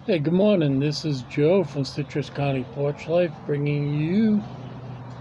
Hey, good morning. This is Joe from Citrus County Porch Life bringing you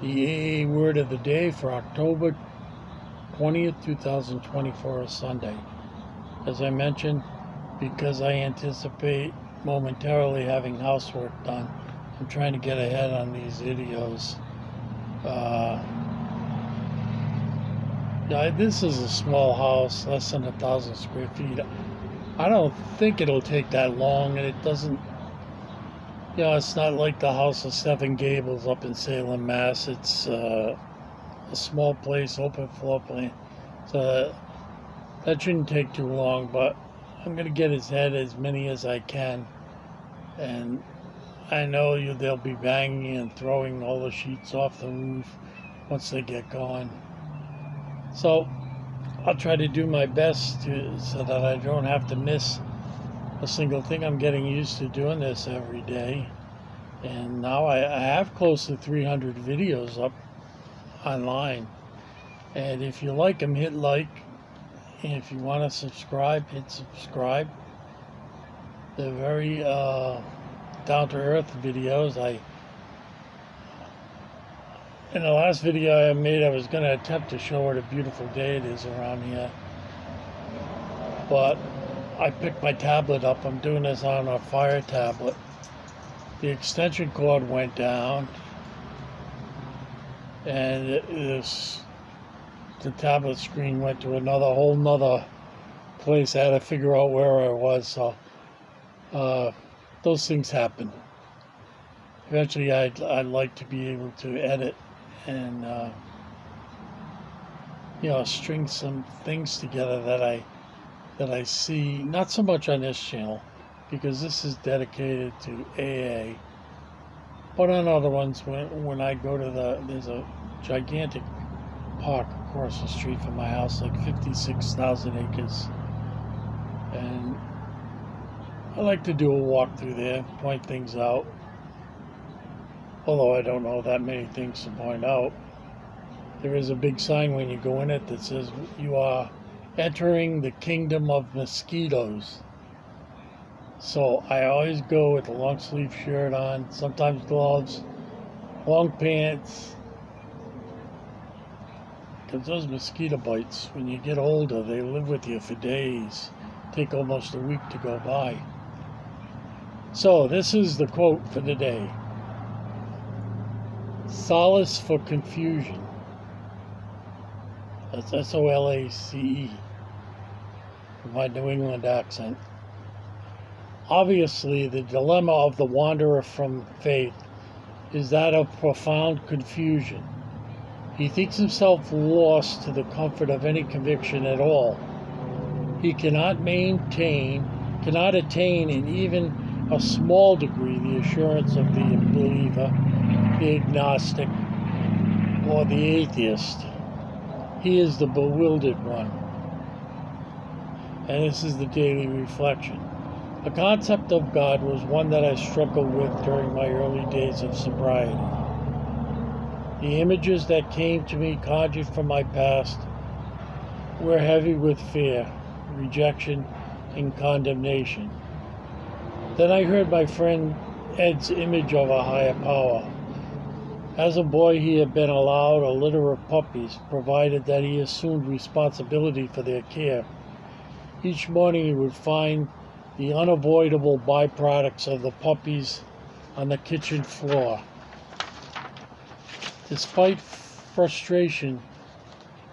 the AA word of the day for October 20th, 2024, Sunday. As I mentioned, because I anticipate momentarily having housework done, I'm trying to get ahead on these videos. Yeah, this is a small house, less than 1,000 square feet. I don't think it'll take that long, and it doesn't. It's not like the house of Seven Gables up in Salem, Mass. It's a small place, open floor plan. So that shouldn't take too long, but I'm going to get his head as many as I can. And I know they'll be banging and throwing all the sheets off the roof once they get going. So I'll try to do my best so that I don't have to miss a single thing. I'm getting used to doing this every day. And now I have close to 300 videos up online. And if you like them, hit like. And if you want to subscribe, hit subscribe. They're very down-to-earth videos. In the last video I made, I was going to attempt to show what a beautiful day it is around here. But I picked my tablet up. I'm doing this on a Fire tablet. The extension cord went down, and the tablet screen went to whole nother place. I had to figure out where I was, so those things happen. Eventually, I'd like to be able to edit and string some things together that I see. Not so much on this channel, because this is dedicated to AA. But on other ones, when I go to there's a gigantic park across the street from my house, like 56,000 acres. And I like to do a walk through there, point things out. Although I don't know that many things to point out. There is a big sign when you go in it that says you are entering the kingdom of mosquitoes. So I always go with a long sleeve shirt on, sometimes gloves, long pants. Because those mosquito bites, when you get older, they live with you for days. Take almost a week to go by. So this is the quote for the day. Solace for confusion. That's S-O-L-A-C-E. With my New England accent. Obviously, the dilemma of the wanderer from faith is that of profound confusion. He thinks himself lost to the comfort of any conviction at all. He cannot attain in even a small degree the assurance of the unbeliever, the agnostic, or the atheist. He is the bewildered one. And this is the daily reflection. The concept of God was one that I struggled with during my early days of sobriety. The images that came to me conjured from my past were heavy with fear, rejection, and condemnation. Then I heard my friend Ed's image of a higher power. As a boy, he had been allowed a litter of puppies, provided that he assumed responsibility for their care. Each morning he would find the unavoidable byproducts of the puppies on the kitchen floor. Despite frustration,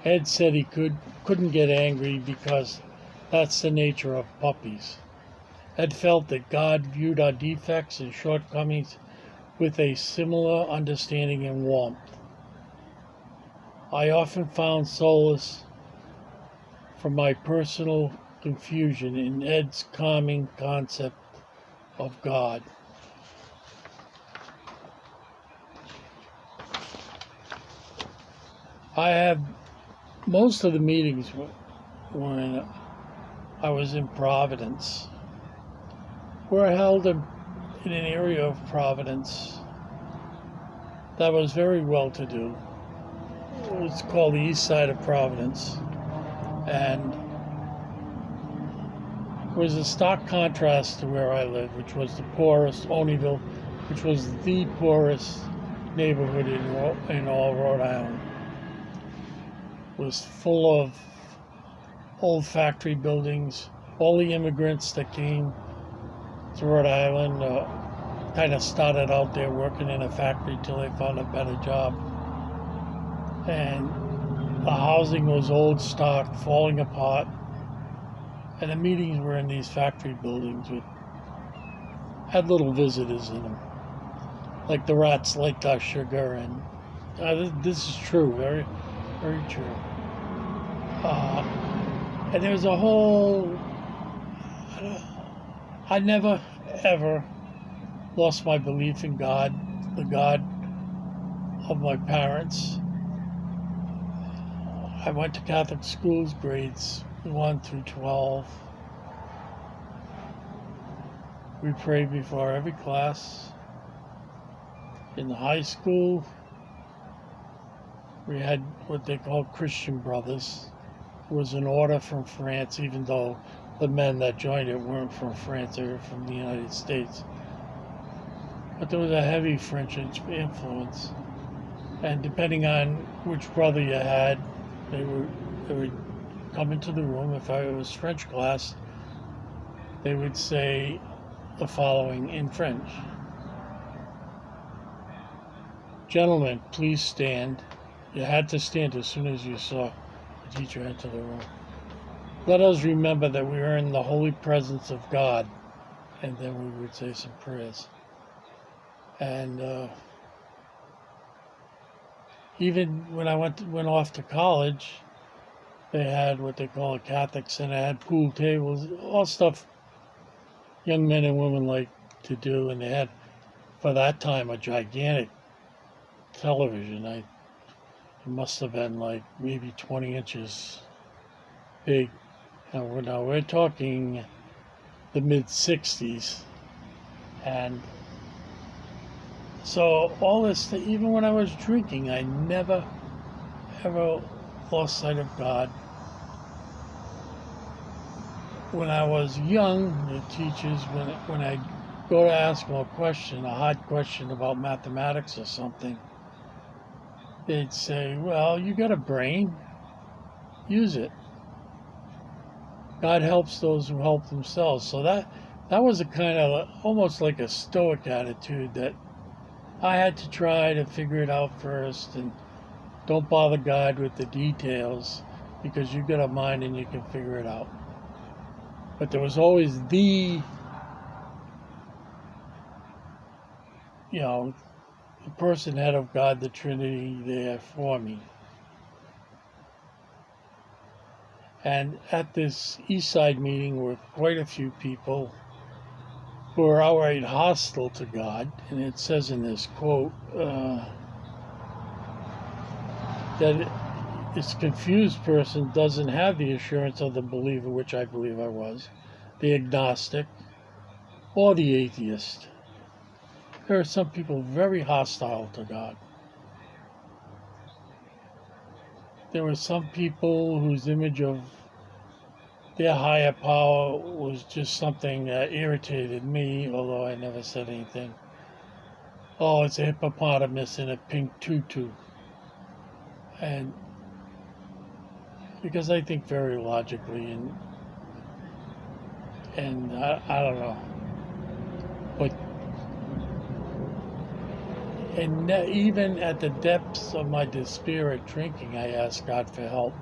Ed said he couldn't get angry because that's the nature of puppies. Ed felt that God viewed our defects and shortcomings with a similar understanding and warmth. I often found solace from my personal confusion in Ed's calming concept of God. I had most of the meetings when I was in Providence were held in an area of Providence that was very well-to-do. It's called the east side of Providence. And was a stark contrast to where I lived, which was the poorest, Oneyville, which was the poorest neighborhood in all Rhode Island. It was full of old factory buildings. All the immigrants that came to Rhode Island kind of started out there working in a factory till they found a better job. And the housing was old stock, falling apart. And the meetings were in these factory buildings with had little visitors in them. Like the rats liked our sugar, and this is true, very, very true. And there was a whole. I never ever lost my belief in God, the God of my parents. I went to Catholic schools, grades 1 through 12. We prayed before every class. In the high school, we had what they called Christian Brothers. It was an order from France, even though the men that joined it weren't from France, they were from the United States. But there was a heavy French influence. And depending on which brother you had, they would come into the room. If it was French class, they would say the following in French. Gentlemen, please stand. You had to stand as soon as you saw the teacher enter the room. Let us remember that we are in the holy presence of God. And then we would say some prayers. And even when I went off to college, they had what they call a Catholic Center, had pool tables, all stuff young men and women like to do. And they had, for that time, a gigantic television. It must have been like maybe 20 inches big. And now we're talking the mid-60s. And so all this, even when I was drinking, I never, ever lost sight of God. When I was young, the teachers, when I go to ask them a question, a hard question about mathematics or something, they'd say, well, you got a brain, use it. God helps those who help themselves. So that was a kind of almost like a stoic attitude that I had to try to figure it out first, and don't bother God with the details because you've got a mind and you can figure it out. But there was always the person head of God, the Trinity, there for me. And at this East Side meeting were quite a few people who are outright hostile to God. And it says in this quote that this confused person doesn't have the assurance of the believer, which I believe I was, the agnostic, or the atheist. There are some people very hostile to God. There were some people whose image of their higher power was just something that irritated me, although I never said anything. Oh, it's a hippopotamus in a pink tutu. And because I think very logically, and I don't know. But and even at the depths of my despair at drinking, I asked God for help,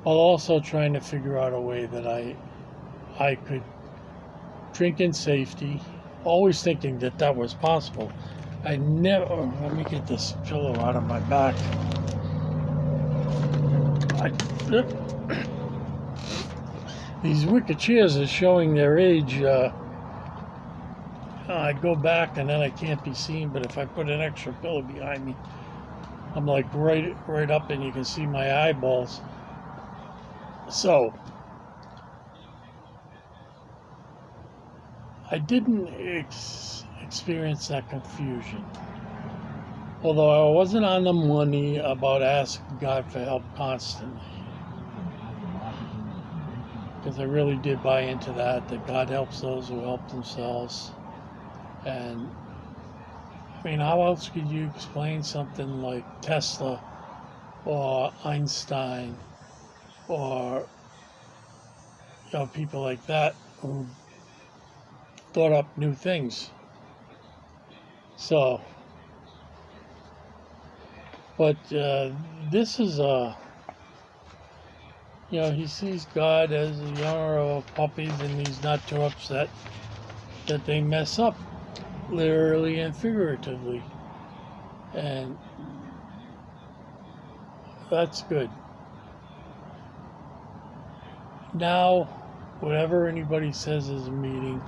while also trying to figure out a way that I could drink in safety, always thinking that was possible. I never, let me get this pillow out of my back. These wicker chairs are showing their age. I go back and then I can't be seen, but if I put an extra pillow behind me, I'm like right up and you can see my eyeballs. So I didn't experience that confusion. Although I wasn't on the money about asking God for help constantly. because I really did buy into that God helps those who help themselves. And I mean, how else could you explain something like Tesla or Einstein or people like that who thought up new things? So, but this is he sees God as the owner of puppies, and he's not too upset that they mess up, literally and figuratively. And that's good. Now, whatever anybody says is a meeting,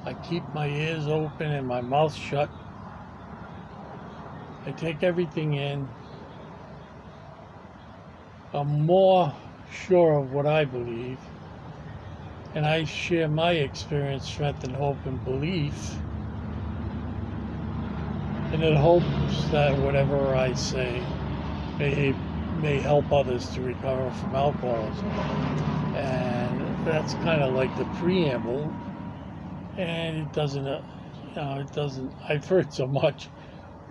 I keep my ears open and my mouth shut. I take everything in. I'm more sure of what I believe, and I share my experience, strength, and hope and belief, and in hopes that whatever I say may help others to recover from alcoholism. And that's kind of like the preamble, and it doesn't, I've heard so much,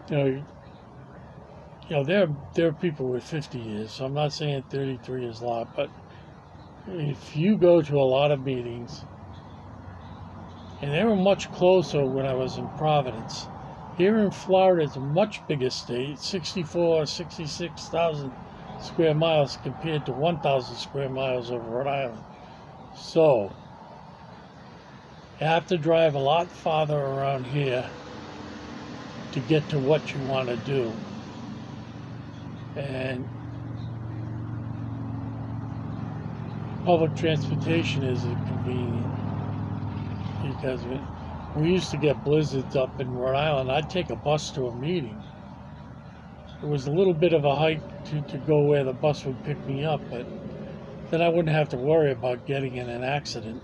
there are people with 50 years, so I'm not saying 33 is a lot, but if you go to a lot of meetings, and they were much closer when I was in Providence. Here in Florida, it's a much bigger state, 66,000 square miles compared to 1,000 square miles over Rhode Island. So, you have to drive a lot farther around here to get to what you want to do. And public transportation isn't convenient, because we used to get blizzards up in Rhode Island. I'd take a bus to a meeting. It was a little bit of a hike to go where the bus would pick me up, but then I wouldn't have to worry about getting in an accident.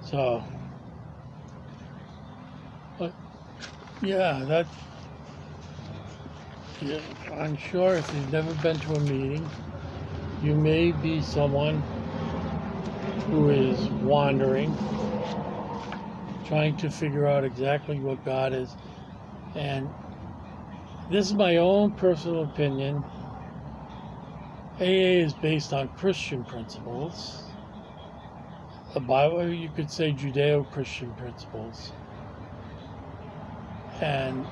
So, but yeah, I'm sure if you've never been to a meeting, you may be someone who is wandering, trying to figure out exactly what God is. And this is my own personal opinion. AA is based on Christian principles. The Bible, you could say Judeo-Christian principles. And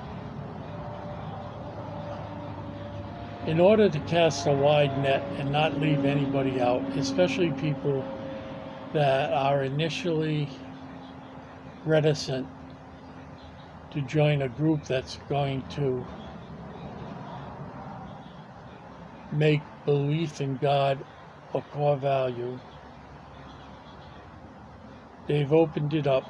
in order to cast a wide net and not leave anybody out, especially people that are initially reticent to join a group that's going to make belief in God a core value, they've opened it up,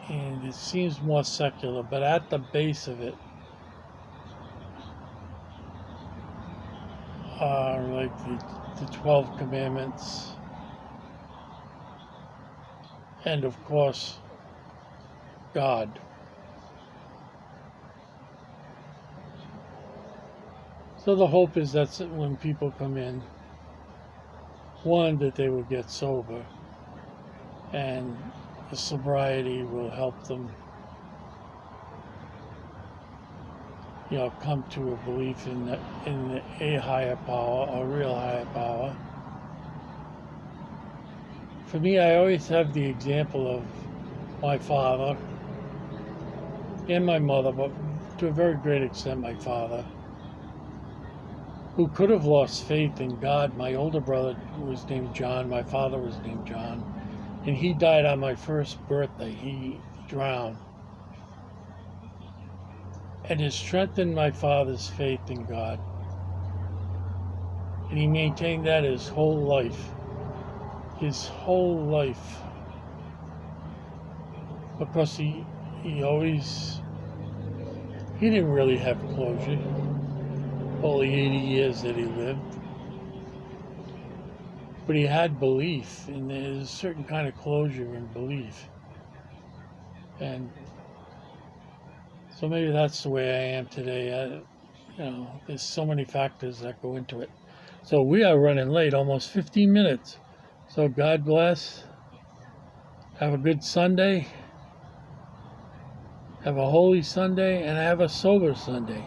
and it seems more secular, but at the base of it are like the 12 commandments, and of course God. So the hope is that when people come in, one, that they will get sober, and the sobriety will help them, come to a belief in a higher power, a real higher power. For me, I always have the example of my father and my mother, but to a very great extent my father, who could have lost faith in God. My older brother was named John, my father was named John, and he died on my first birthday. He drowned. And it strengthened my father's faith in God. And he maintained that his whole life. His whole life. Because he didn't really have closure. All the 80 years that he lived. But he had belief, and there's a certain kind of closure in belief. And so maybe that's the way I am today. There's so many factors that go into it. So we are running late, almost 15 minutes. So God bless. Have a good Sunday. Have a holy Sunday and have a sober Sunday.